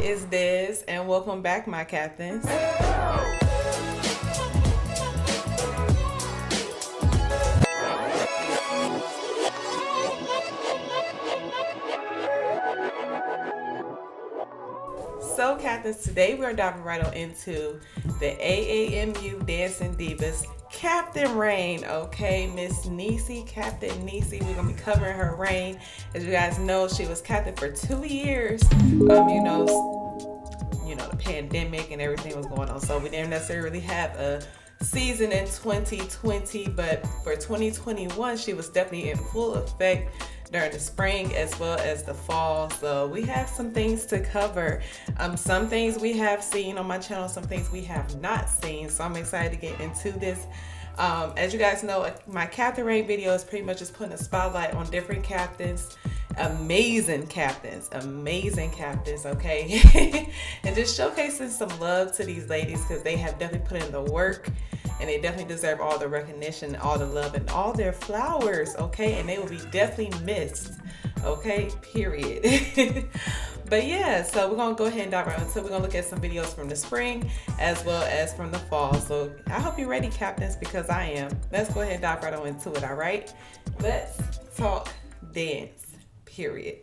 is DEZ, and welcome back, my captains. So, captains, today we're diving right on into the AAMU Dancing Divas Captain Reign, okay? Miss Neicie, Captain Neicie. We're gonna be covering her reign. As you guys know, she was captain for 2 years. You know, the pandemic and everything was going on, so we didn't necessarily have a season in 2020, but for 2021, she was definitely in full effect during the spring as well as the fall. So we have some things to cover. Some things we have seen on my channel, some things we have not seen. So I'm excited to get into this. As you guys know, my Captain Reign video is pretty much just putting a spotlight on different captains. Amazing captains, okay? And just showcasing some love to these ladies because they have definitely put in the work and they definitely deserve all the recognition, all the love, and all their flowers, okay? And they will be definitely missed, okay? Period. But yeah, so we're gonna go ahead and dive right into it. We're gonna look at some videos from the spring as well as from the fall. So I hope you're ready, captains, because I am. Let's go ahead and dive right on into it, all right? Let's talk dance. Period.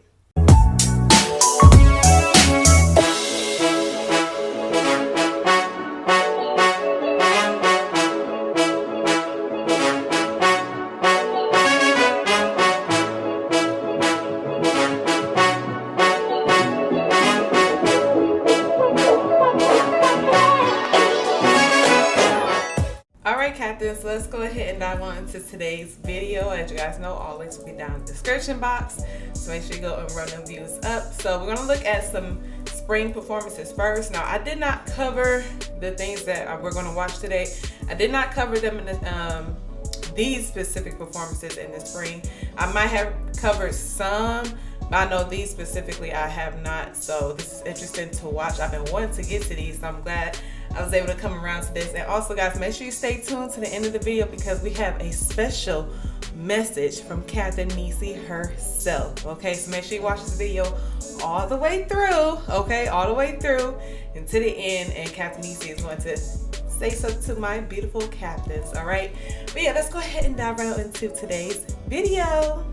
Alright, captains, let's go ahead and dive on into today's video. As you guys know, all links will be down in the description box, so make sure you go and run them views up. So we're going to look at some spring performances first. Now, I did not cover the things that we're going to watch today. I did not cover them in these specific performances in the spring. I might have covered some, but I know these specifically I have not. So this is interesting to watch. I've been wanting to get to these, so I'm glad I was able to come around to this. And also, guys, make sure you stay tuned to the end of the video because we have a special message from Captain Neicie herself, okay? So make sure you watch this video all the way through, okay? All the way through and to the end, and Captain Neicie is going to say something to my beautiful captains, all right? But yeah, let's go ahead and dive right into today's video.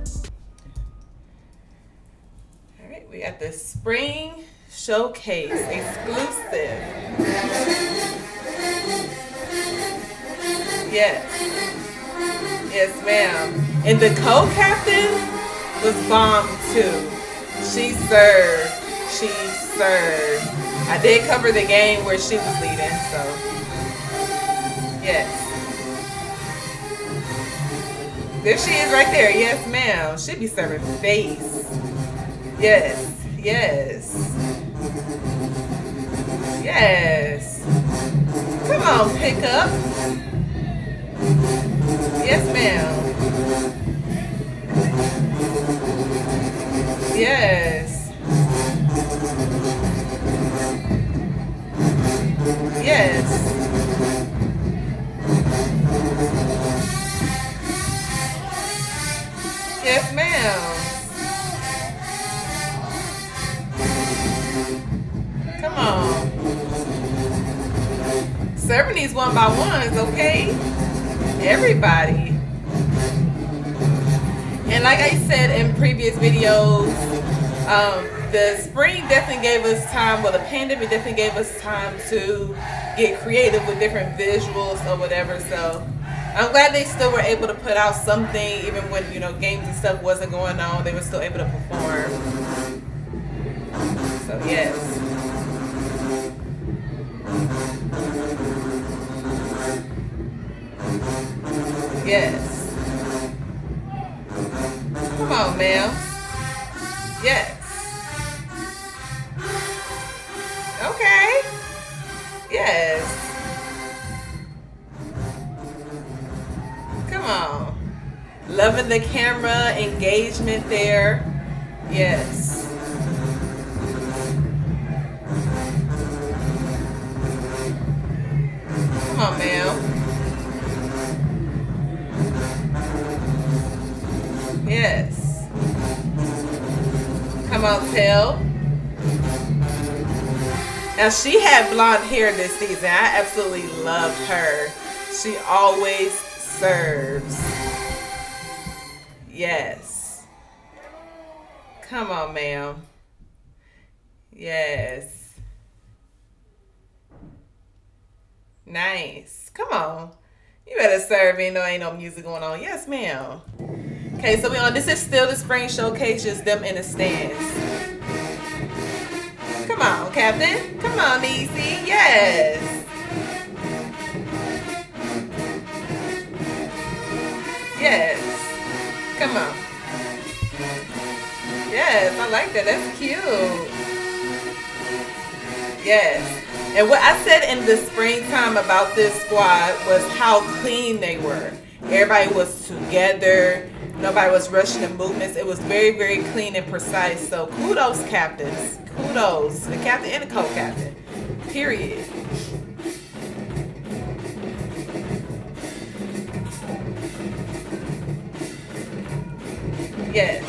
All right, we got the spring showcase exclusive. Yes ma'am. And the co-captain was bomb too. She served. I did cover the game where she was leading, so yes. There she is right there. Yes ma'am. She be serving face. Yes. Come on, pick up. Yes, ma'am. Yes. Yes, ma'am. Come on. Serving these one by ones, okay? Everybody. And like I said in previous videos, the spring definitely gave us time, well, the pandemic definitely gave us time to get creative with different visuals or whatever. So I'm glad they still were able to put out something, even when, you know, games and stuff wasn't going on, they were still able to perform. So yes. Yes. Come on, ma'am. Yes. Okay. Yes. Come on. Loving the camera engagement there. Yes. Come on, ma'am. Yes. Come on, tail. Now, she had blonde hair this season. I absolutely love her. She always serves. Yes. Come on, ma'am. Yes. Nice. Come on. You better serve, even though ain't no music going on. Yes, ma'am. Okay, so we on. This is still the spring showcase, just them in the stands. Come on, Captain. Come on, Neicie. Yes. Yes. Come on. Yes, I like that. That's cute. Yes. And what I said in the springtime about this squad was how clean they were. Everybody was together. Nobody was rushing the movements. It was very, very clean and precise. So kudos, captains. Kudos. The captain and the co-captain. Period. Yes.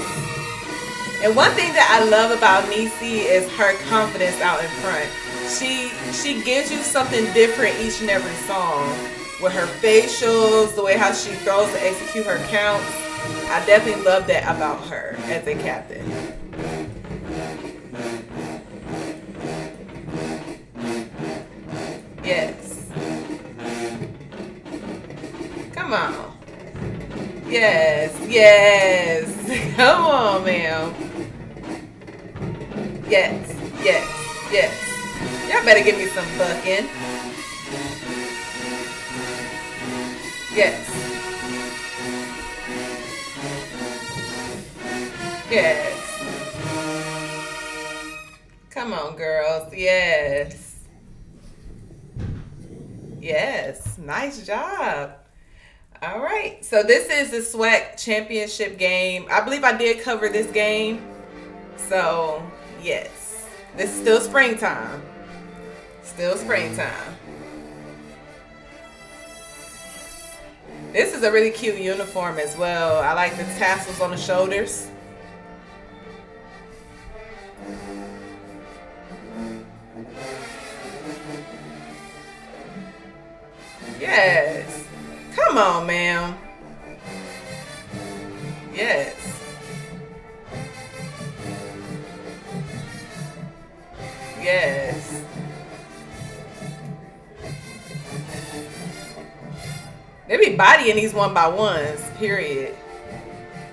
And one thing that I love about Neicie is her confidence out in front. She gives you something different each and every song. With her facials, the way how she throws to execute her counts. I definitely love that about her as a captain. Yes. Come on. Yes, yes. Come on, ma'am. Yes, yes, yes. Y'all better give me some bucking. Yes. Yes. Come on, girls. Yes. Yes. Nice job. All right. So this is the SWAC championship game. I believe I did cover this game. So, yes. This is still springtime. Still springtime. This is a really cute uniform as well. I like the tassels on the shoulders. Yes. Come on, ma'am. Yes. Yes. They be bodying these one by ones, period.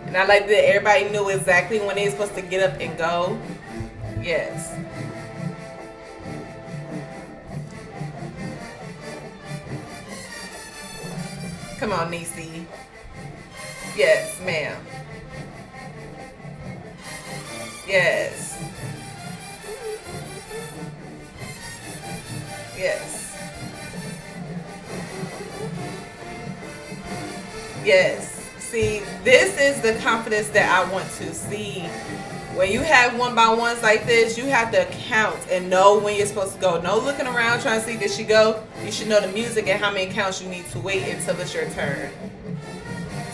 And I like that everybody knew exactly when they were supposed to get up and go. Yes. Come on, Neicie. Yes, ma'am. Yes. Yes. Yes. See, this is the confidence that I want to see. When you have one by ones like this, you have to count and know when you're supposed to go. No looking around trying to see, did she go? You should know the music and how many counts you need to wait until it's your turn.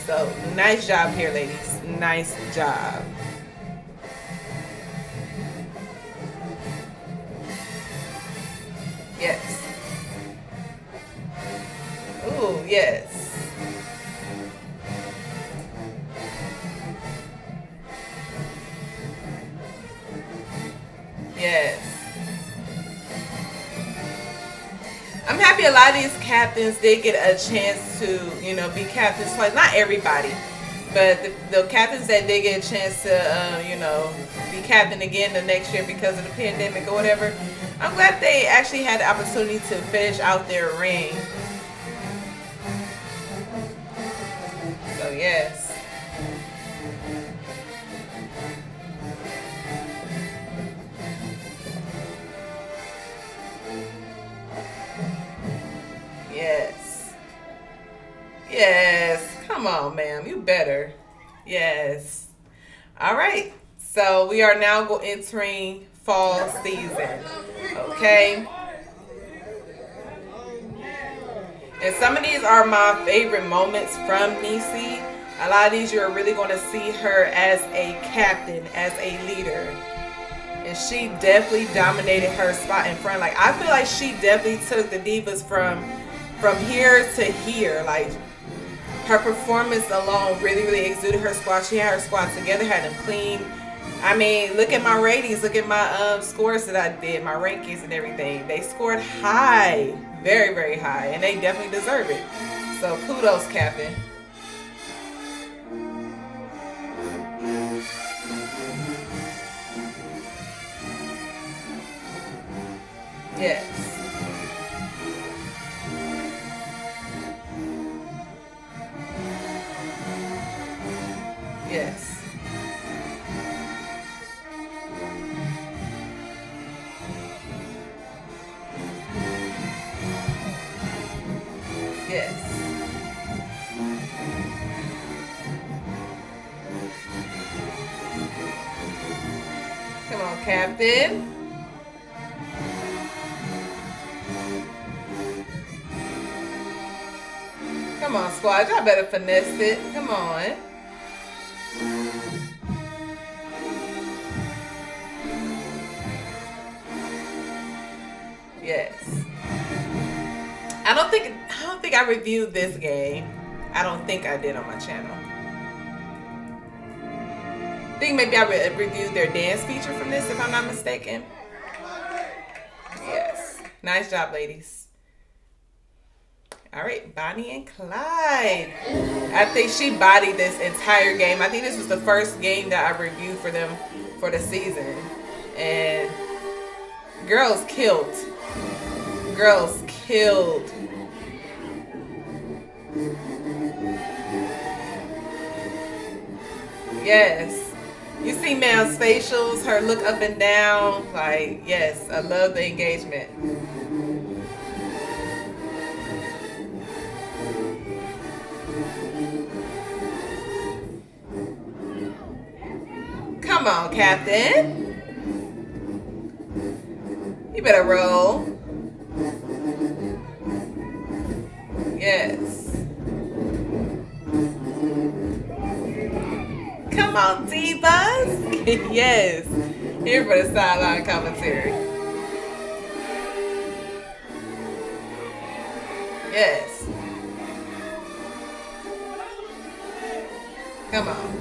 So, nice job here, ladies. Nice job. Yes. Ooh, yes. Yes. I'm happy a lot of these captains did get a chance to, you know, be captains twice. Not everybody, but the captains that did get a chance to, you know, be captain again the next year because of the pandemic or whatever. I'm glad they actually had the opportunity to finish out their ring. So, yes. Yes. Yes. Come on, ma'am. You better. Yes. All right. So we are now entering fall season. Okay. And some of these are my favorite moments from Neicie. A lot of these you're really going to see her as a captain, as a leader. And And she definitely dominated her spot in front. Like, I feel like she definitely took the Divas from here to here. Like, her performance alone really exuded her squad. She had her squad together, had them clean. I mean, look at my ratings. Look at my scores that I did, my rankings and everything. They scored high, very high, and they definitely deserve it. So kudos, Captain. Yes. Yes. Yes. Come on, Captain. Come on, squad. Y'all better finesse it. Come on. Yes. I don't think I reviewed this game. I don't think I did on my channel. I think maybe I reviewed their dance feature from this, if I'm not mistaken. Yes. Nice job, ladies. All right, Bonnie and Clyde. I think she bodied this entire game. I think this was the first game that I reviewed for them for the season. And girls killed. Girls killed. Yes. You see Mel's facials, her look up and down. Like, yes, I love the engagement. Come on, Captain. You better roll. Yes. Come on, Divas. Yes. Here for the sideline commentary. Yes. Come on.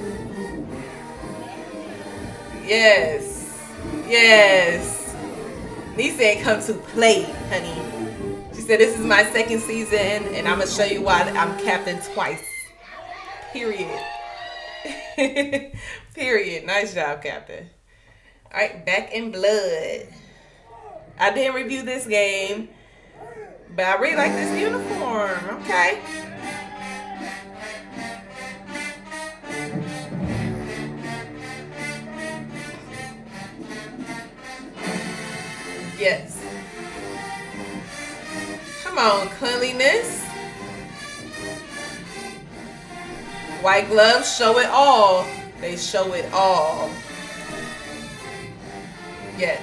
Yes. Yes. Neicie ain't come to play, honey. She said, this is my second season, and I'm going to show you why I'm captain twice. Period. Period. Nice job, Captain. All right, Back in Blood. I didn't review this game, but I really like this uniform. Okay. Yes. Come on, cleanliness. White gloves show it all. They show it all. Yes.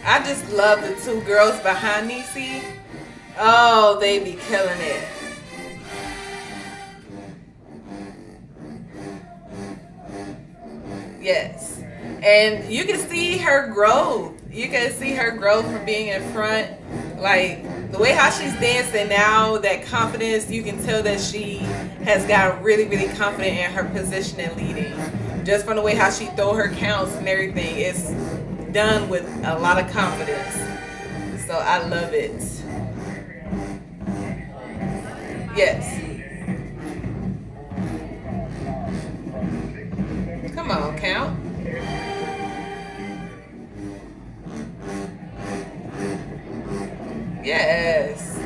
I just love the two girls behind Neicie. Oh, they be killing it. Yes. And you can see her growth. You can see her growth from being in front. Like, the way how she's dancing now, that confidence, you can tell that she has got really confident in her position and leading. Just from the way how she throw her counts and everything. It's done with a lot of confidence. So I love it. Yes. Come on, count. Yes.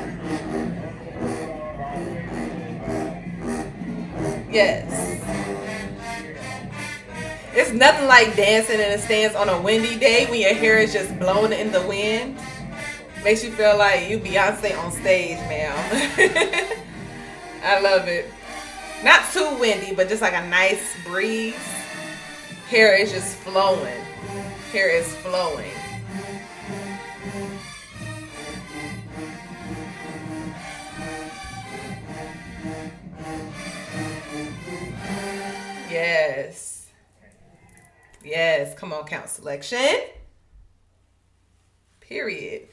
Yes. It's nothing like dancing in the stands on a windy day when your hair is just blowing in the wind. Makes you feel like you Beyonce on stage, ma'am. I love it. Not too windy, but just like a nice breeze. Hair is just flowing. Hair is flowing. Yes. Come on, count selection. Period.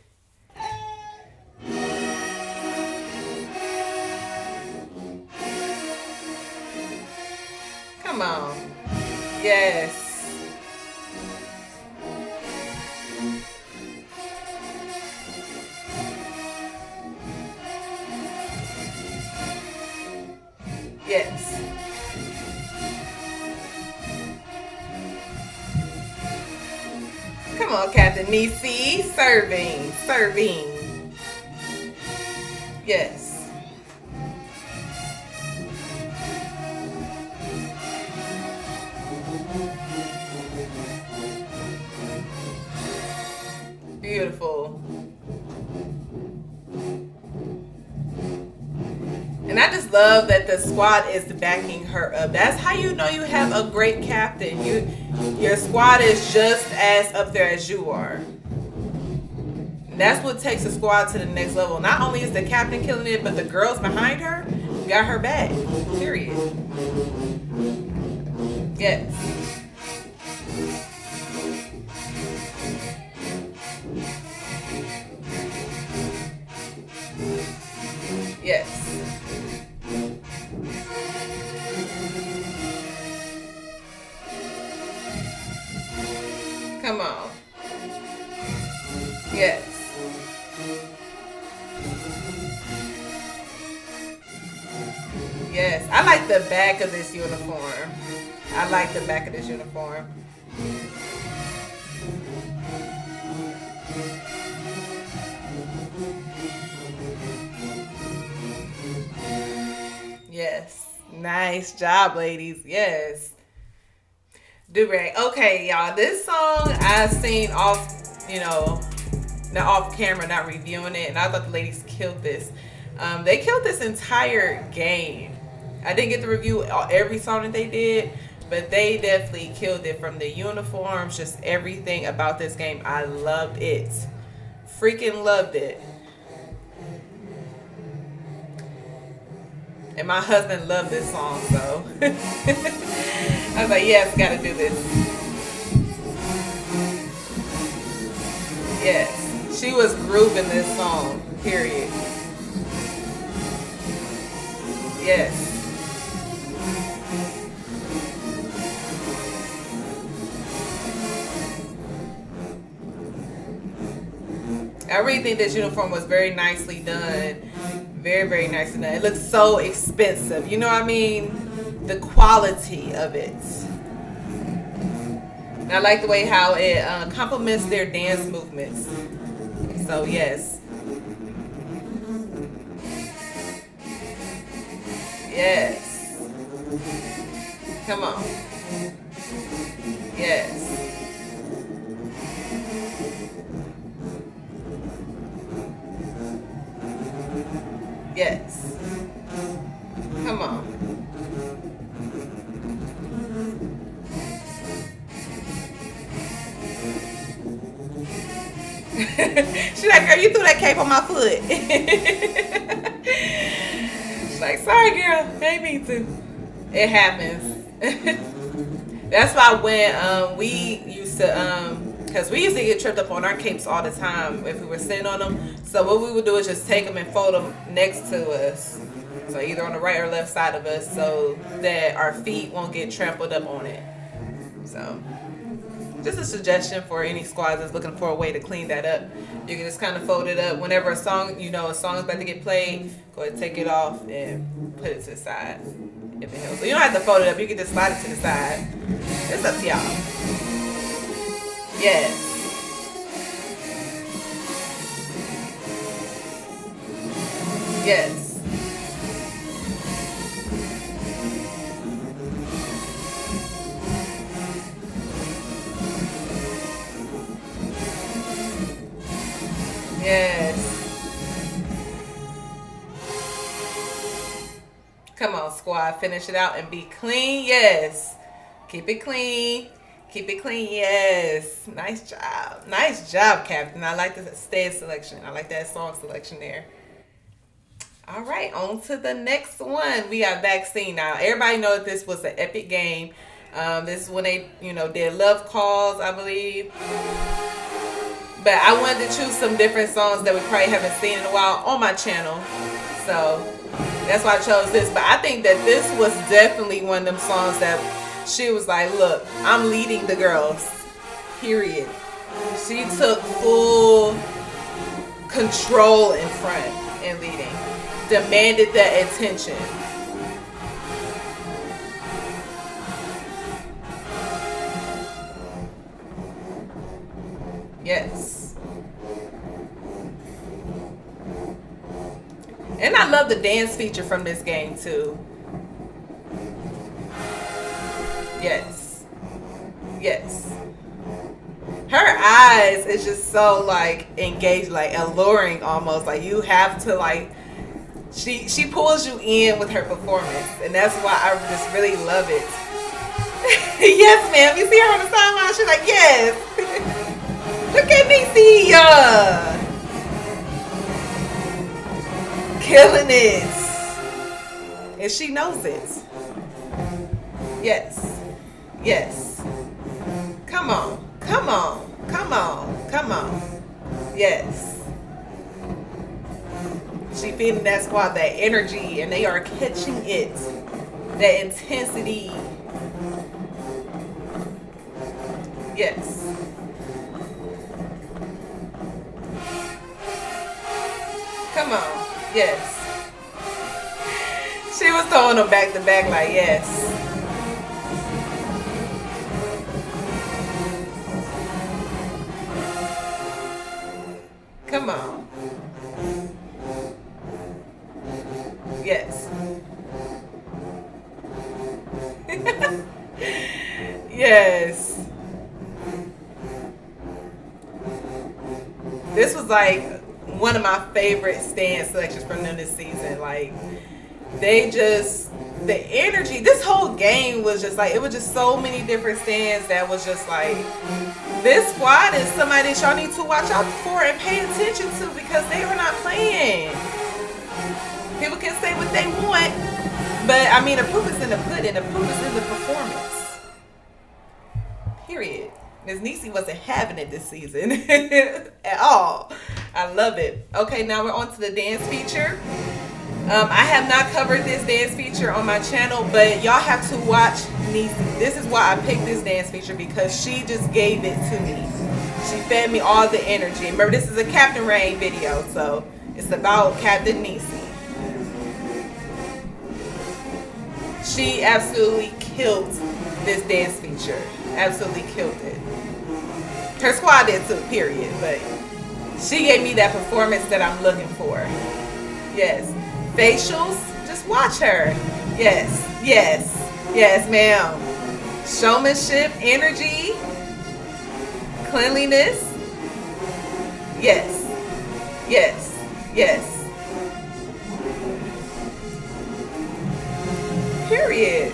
Come on. Yes. Yes. Come on, Captain Neicie. Serving. Serving. Yes. Beautiful. And I just love that the squad is backing her up. That's how you know you have a great captain. Your squad is just as up there as you are. And that's what takes the squad to the next level. Not only is the captain killing it, but the girls behind her got her back. Period. Yes. Yes. Come on. Yes. Yes. I like the back of this uniform. I like the back of this uniform. Yes. Nice job, ladies. Yes. Dubray. Okay, y'all. This song I've seen off, not off camera, not reviewing it, and I thought the ladies killed this. They killed this entire game. I didn't get to review every song that they did, but they definitely killed it. From the uniforms, just everything about this game. I loved it. Freaking loved it. And my husband loved this song, so I was like, yes, gotta do this. Yes, she was grooving this song, period. Yes. I really think this uniform was very nicely done. Very, very nicely done. It looks so expensive. You know what I mean? The quality of it. And I like the way how it complements their dance movements. So, yes. Yes. Come on. Yes. Yes. Come on. She's like, girl, you threw that cape on my foot. She's like, sorry, girl. Ain't mean to. It happens. That's why when we used to, because we used to get tripped up on our capes all the time if we were sitting on them. So what we would do is just take them and fold them next to us. So either on the right or left side of us, so that our feet won't get trampled up on it. So just a suggestion for any squads that's looking for a way to clean that up. You can just kind of fold it up. Whenever a song is about to get played, go ahead and take it off and put it to the side. If it helps. So you don't have to fold it up. You can just slide it to the side. It's up to y'all. Yes. Yes. Yes. Come on, squad. Finish it out and be clean. Yes. Keep it clean. Keep it clean. Yes. Nice job. Nice job, Captain. I like the stage selection. I like that song selection there. All right, on to the next one. We got vaccine now. Everybody knows that this was an epic game. This is when they, you know, did Love Calls, I believe. But I wanted to choose some different songs that we probably haven't seen in a while on my channel. So that's why I chose this. But I think that this was definitely one of them songs that she was like, look, I'm leading the girls. Period. She took full control in front and leading. Demanded that attention. Yes. And I love the dance feature from this game too. Yes. Yes. Her eyes is just so like engaged, like alluring almost. Like you have to like, she pulls you in with her performance. And that's why I just really love it. Yes, ma'am. You see her on the sideline? She's like, yes. Look at Neicie. Killing it. And she knows it. Yes. Yes. Come on. Come on. Come on. Come on. Yes. She feeling that squad, that energy, and they are catching it. That intensity. Yes. Come on. Yes. She was throwing them back to back like, yes. Come on. Yes. Yes. This was like one of my favorite stand selections from them this season. Like, they just, the energy, this whole game was just like, it was just so many different stands that was just like, this squad is somebody that y'all need to watch out for and pay attention to, because they were not playing. People can say what they want, but I mean, the proof is in the pudding, the proof is in the performance. Period. Ms. Neicie wasn't having it this season at all. I love it. Okay, now we're on to the dance feature. I have not covered this dance feature on my channel, but y'all have to watch Neicie. This is why I picked this dance feature, because she just gave it to me. She fed me all the energy. Remember, this is a Captain Rain video, so it's about Captain Neicie. She absolutely killed this dance feature. Absolutely killed it. Her squad did too, period. But she gave me that performance that I'm looking for. Yes. Facials, just watch her. Yes, yes, yes, ma'am. Showmanship, energy, cleanliness. Yes, yes, yes. Period.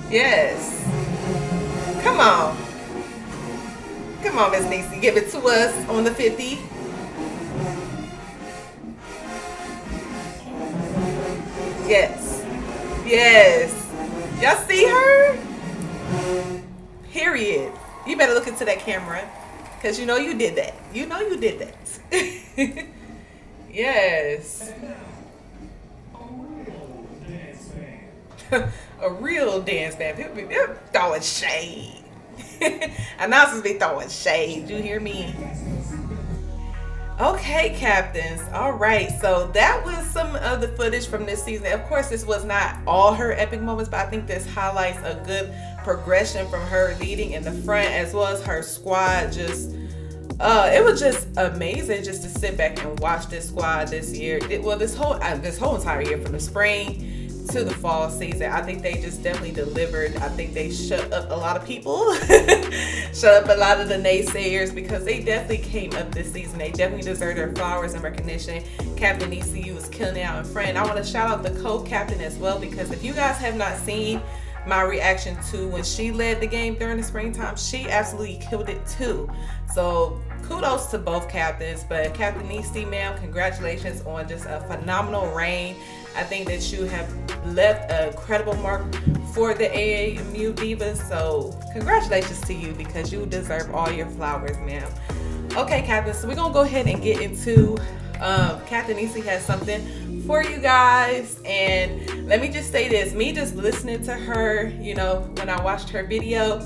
Yes. Come on. Come on, Miss Neicie. Give it to us on the 50. Yes. Yes. Y'all see her? Period. You better look into that camera, because you know you did that. You know you did that. Yes. A real dance band. People be throwing shade. Announcers be throwing shade. You hear me? Okay, captains. All right. So that was some of the footage from this season. Of course, this was not all her epic moments, but I think this highlights a good progression from her leading in the front, as well as her squad. Just it was just amazing just to sit back and watch this squad this year. This whole entire year, from the spring to the fall season. I think they just definitely delivered. I think they shut up a lot of people, shut up a lot of the naysayers, because they definitely came up this season. They definitely deserve their flowers and recognition. Captain Neicie was killing it out in front. I want to shout out the co-captain as well, because if you guys have not seen my reaction to when she led the game during the springtime, she absolutely killed it too. So kudos to both captains. But Captain Neicie, ma'am, congratulations on just a phenomenal reign. I think that you have left a credible mark for the AAMU Divas. So congratulations to you, because you deserve all your flowers, ma'am. Okay, Captain, so we're going to go ahead and get into Captain Neicie has something for you guys. And let me just say this, me just listening to her, you know, when I watched her video,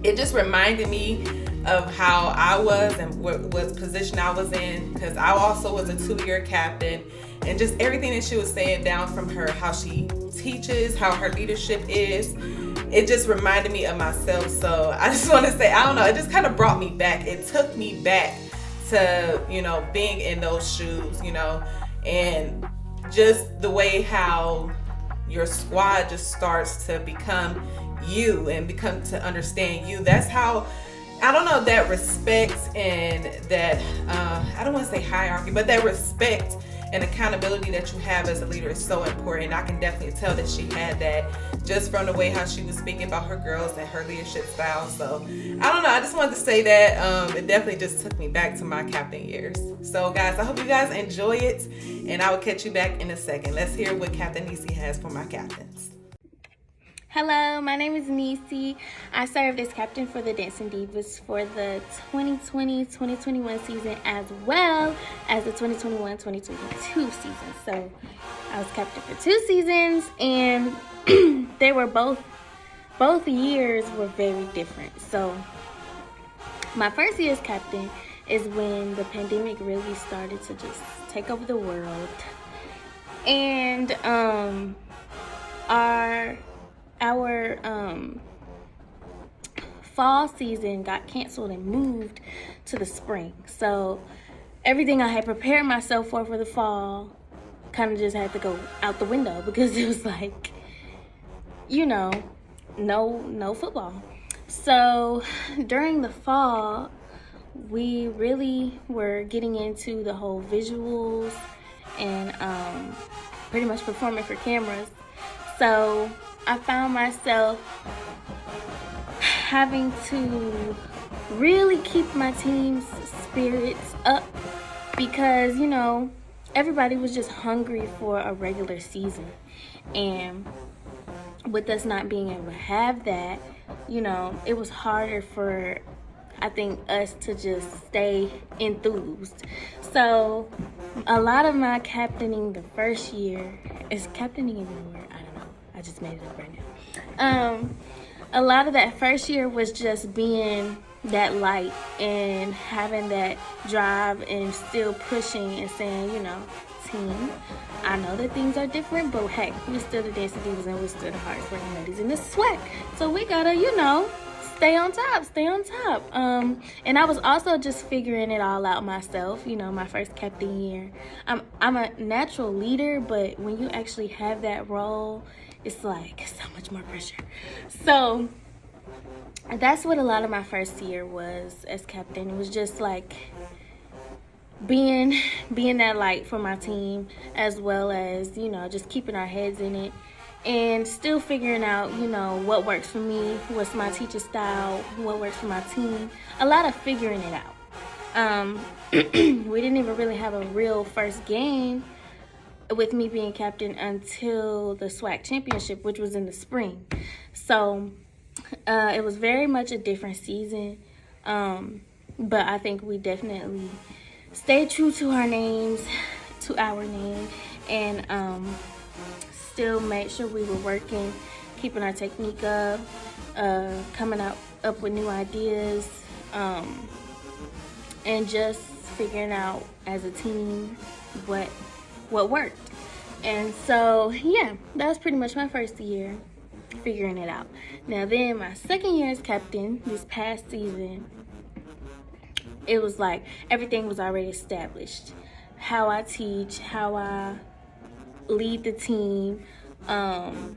it just reminded me of how I was and what position I was in, because I also was a 2-year captain, and just everything that she was saying down from her, how she teaches, how her leadership is, it just reminded me of myself. So I just want to say, I don't know, it just kind of brought me back. It took me back to, you know, being in those shoes, you know, and just the way how your squad just starts to become you and become to understand you. That's how, I don't know, that respect and that, I don't want to say hierarchy, but that respect and accountability that you have as a leader is so important. I can definitely tell that she had that just from the way how she was speaking about her girls and her leadership style. So I don't know, I just wanted to say that it definitely just took me back to my captain years. So guys, I hope you guys enjoy it, and I will catch you back in a second. Let's hear what Captain Neicie has for my captains. Hello, my name is Neicie. I served as captain for the Dancin Divas for the 2020-2021 season, as well as the 2021-2022 season. So I was captain for 2 seasons, and they were both years were very different. So my first year as captain is when the pandemic really started to just take over the world, and our fall season got canceled and moved to the spring. So everything I had prepared myself for the fall kind of just had to go out the window, because it was like, you know, no football. So during the fall, we really were getting into the whole visuals and pretty much performing for cameras. So I found myself having to really keep my team's spirits up, because, you know, everybody was just hungry for a regular season. And with us not being able to have that, you know, it was harder for, I think, us to just stay enthused. So a lot of my captaining the first year, is captaining even a word? I don't know. I just made it up right now. A lot of that first year was just being that light and having that drive and still pushing and saying, you know, team, I know that things are different, but hey, we're still the Dancin Divas and we're still the hardest working ladies in this sweat. So we gotta, you know, stay on top. And I was also just figuring it all out myself, you know, my first captain year. I'm a natural leader, but when you actually have that role, it's like so much more pressure. So that's what a lot of my first year was as captain. It was just like being that light for my team, as well as, you know, just keeping our heads in it and still figuring out, you know, what works for me, what's my teacher style, what works for my team. A lot of figuring it out. We didn't even really have a real first game with me being captain until the SWAC championship, which was in the spring. So it was very much a different season, but I think we definitely stayed true to our name, and still made sure we were working, keeping our technique up, coming up with new ideas, and just figuring out as a team what worked. And so yeah, that was pretty much my first year, figuring it out. Now then, my second year as captain, this past season, it was like everything was already established. How I teach, how I lead the team, and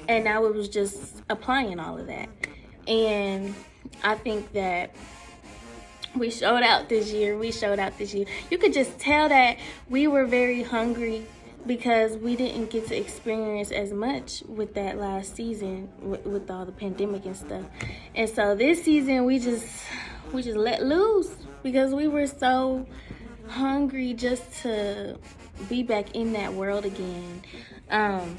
now it was just applying all of that. And I think that we showed out this year. You could just tell that we were very hungry, because we didn't get to experience as much with that last season with all the pandemic and stuff. And so this season we just let loose, because we were so hungry just to be back in that world again. And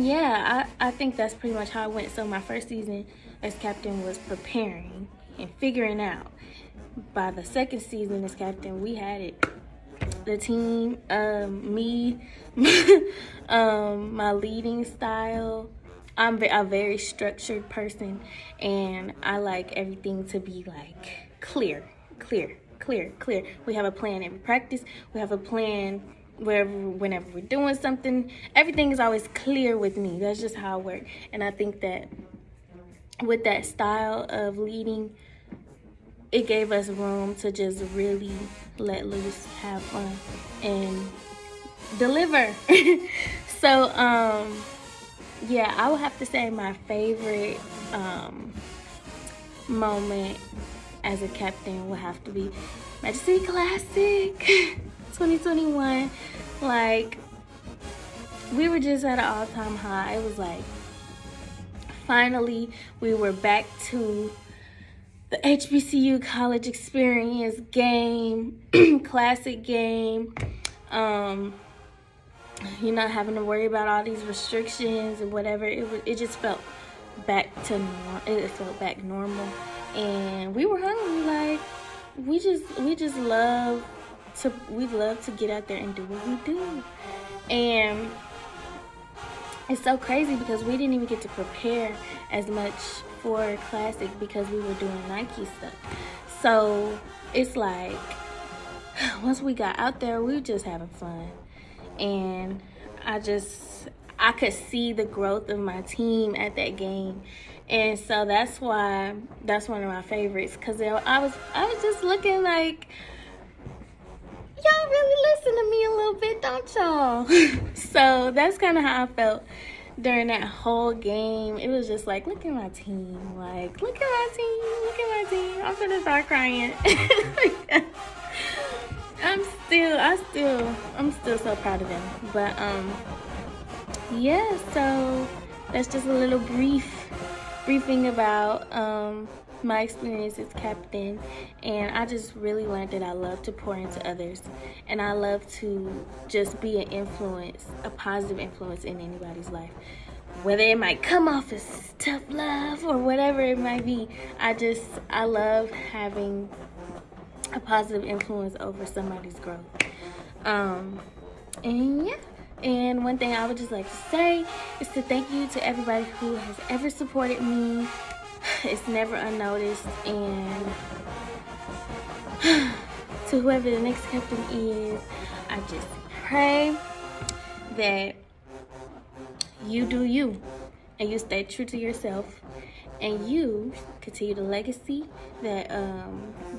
yeah, I think that's pretty much how it went. So my first season as captain was preparing and figuring out. By the second season as captain, we had it. The team, me, my leading style. I'm a very structured person, and I like everything to be like clear. We have a plan every practice. We have a plan whenever we're doing something. Everything is always clear with me. That's just how I work. And I think that with that style of leading, it gave us room to just really let loose, have fun, and deliver. So, yeah, I would have to say my favorite moment as a captain would have to be NIECIE Classic 2021. Like, we were just at an all-time high. It was like, finally, we were back to the HBCU college experience game, classic game. You're not having to worry about all these restrictions and whatever. It just felt back to normal. It felt back normal, and we were hungry. Like, we love to get out there and do what we do. And it's so crazy because we didn't even get to prepare as much for Classic because we were doing Nike stuff. So it's like, once we got out there, we were just having fun. And I could see the growth of my team at that game. And so that's why that's one of my favorites, because I was just looking like, y'all really listen to me a little bit, don't y'all? So that's kind of how I felt during that whole game. It was just like, look at my team. Like, look at my team. I'm gonna start crying. I'm still so proud of them. But yeah, so that's just a little briefing about my experience as captain. And I just really learned that I love to pour into others, and I love to just be an influence, a positive influence in anybody's life, whether it might come off as tough love or whatever it might be. I love having a positive influence over somebody's growth. And yeah, and one thing I would just like to say is to thank you to everybody who has ever supported me. It's never unnoticed. And to whoever the next captain is, I just pray that you do you, and you stay true to yourself, and you continue the legacy that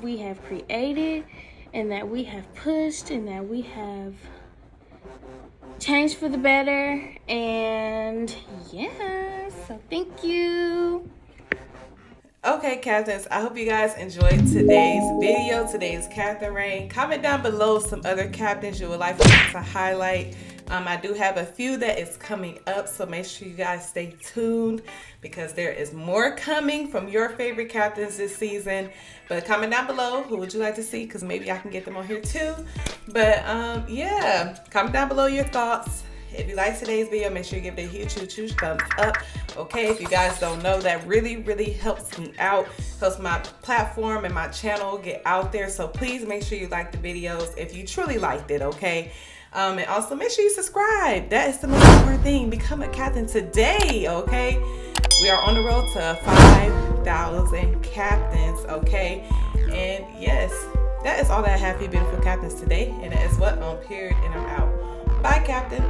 we have created, and that we have pushed, and that we have changed for the better. And yeah, so thank you. Okay, captains, I hope you guys enjoyed today's video, today's captain reign. Comment down below some other captains you would like for me to highlight. I do have a few that is coming up, so make sure you guys stay tuned, because there is more coming from your favorite captains this season. But comment down below, who would you like to see, because maybe I can get them on here too. But yeah, comment down below your thoughts. If you like today's video, make sure you give it a huge thumbs up. Okay, if you guys don't know, that really helps me out, helps my platform and my channel get out there. So please make sure you like the videos if you truly liked it, okay? And also make sure you subscribe. That is the most important thing. Become a captain today, okay? We are on the road to 5,000 captains, okay? And yes, that is all that I have for you beautiful captains today. And that is what, period, and I'm out. Bye, captain.